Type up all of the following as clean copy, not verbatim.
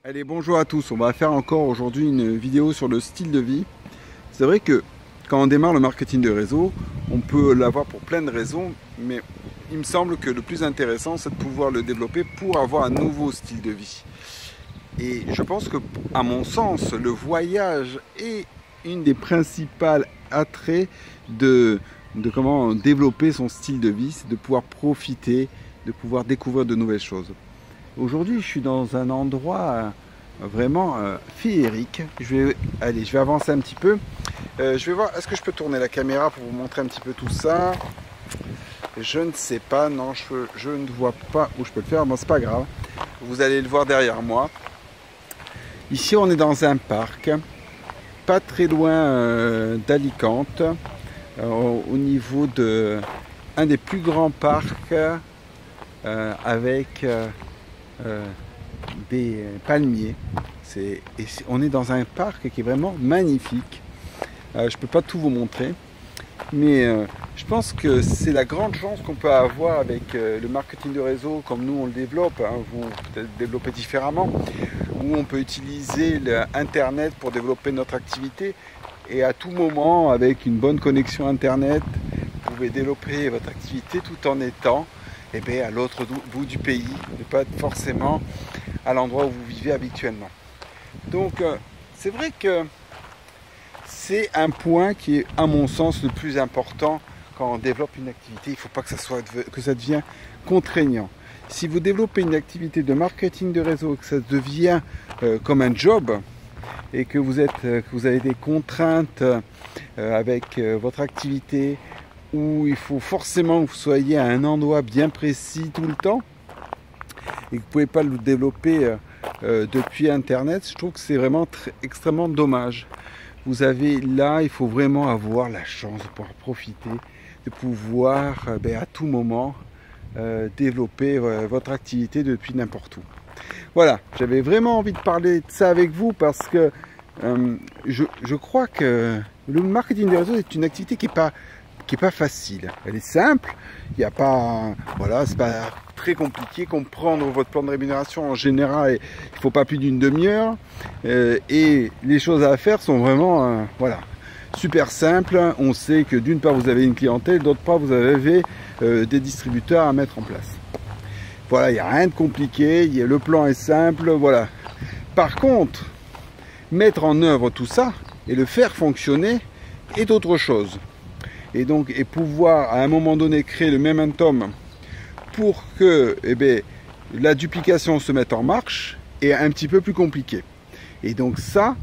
Allez, bonjour à tous. On va faire encore aujourd'hui une vidéo sur le style de vie. C'est vrai que quand on démarre le marketing de réseau, on peut l'avoir pour plein de raisons, mais il me semble que le plus intéressant, c'est de pouvoir le développer pour avoir un nouveau style de vie. Et je pense que, à mon sens, le voyage est une des principales attraits de comment développer son style de vie, c'est de pouvoir profiter, de pouvoir découvrir de nouvelles choses. Aujourd'hui, je suis dans un endroit vraiment féerique. Je vais avancer un petit peu. Je vais voir, est-ce que je peux tourner la caméra pour vous montrer un petit peu tout ça? Je ne sais pas, non, je ne vois pas où je peux le faire. Bon, c'est pas grave. Vous allez le voir derrière moi. Ici, on est dans un parc, pas très loin d'Alicante, au niveau de un des plus grands parcs avec des palmiers. On est dans un parc qui est vraiment magnifique. Je ne peux pas tout vous montrer, mais je pense que c'est la grande chance qu'on peut avoir avec le marketing de réseau comme nous on le développe, hein. Vous peut-être développer différemment, où on peut utiliser Internet pour développer notre activité et à tout moment avec une bonne connexion Internet, vous pouvez développer votre activité tout en étant à l'autre bout du pays, ne pas être forcément à l'endroit où vous vivez habituellement. Donc c'est vrai que c'est un point qui est à mon sens le plus important quand on développe une activité. Il ne faut pas que ça devienne contraignant. Si vous développez une activité de marketing de réseau, que ça devient comme un job et que vous avez des contraintes avec votre activité, où il faut forcément que vous soyez à un endroit bien précis tout le temps et que vous ne pouvez pas le développer depuis Internet, je trouve que c'est vraiment extrêmement dommage. Vous avez là, il faut vraiment avoir la chance de pouvoir profiter, de pouvoir à tout moment développer votre activité depuis n'importe où. Voilà, j'avais vraiment envie de parler de ça avec vous parce que je crois que le marketing de réseau est une activité qui est pas facile. Elle est simple, il n'y a pas, voilà, c'est pas très compliqué. Comprendre votre plan de rémunération en général, il ne faut pas plus d'une demi-heure et les choses à faire sont vraiment voilà, super simples. On sait que d'une part vous avez une clientèle, d'autre part vous avez des distributeurs à mettre en place. Voilà, il n'y a rien de compliqué, le plan est simple, voilà. Par contre, mettre en œuvre tout ça et le faire fonctionner est autre chose. Et pouvoir à un moment donné créer le momentum pour que la duplication se mette en marche est un petit peu plus compliqué. Et donc ça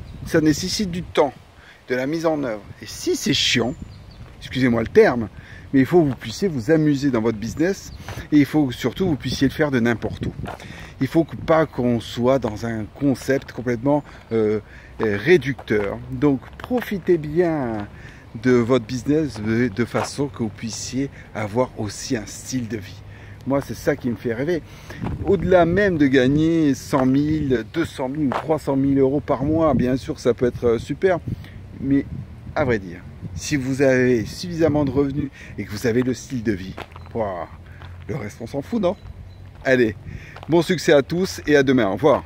nécessite du temps, de la mise en œuvre. Et si c'est chiant, excusez-moi le terme, mais il faut que vous puissiez vous amuser dans votre business et il faut surtout que vous puissiez le faire de n'importe où. Il ne faut pas qu'on soit dans un concept complètement réducteur. Donc profitez bien de votre business de façon que vous puissiez avoir aussi un style de vie. Moi, c'est ça qui me fait rêver. Au-delà même de gagner 100 000, 200 000 ou 300 000 euros par mois, bien sûr, ça peut être super. Mais à vrai dire, si vous avez suffisamment de revenus et que vous avez le style de vie, le reste, on s'en fout, non? Allez, bon succès à tous et à demain. Au revoir.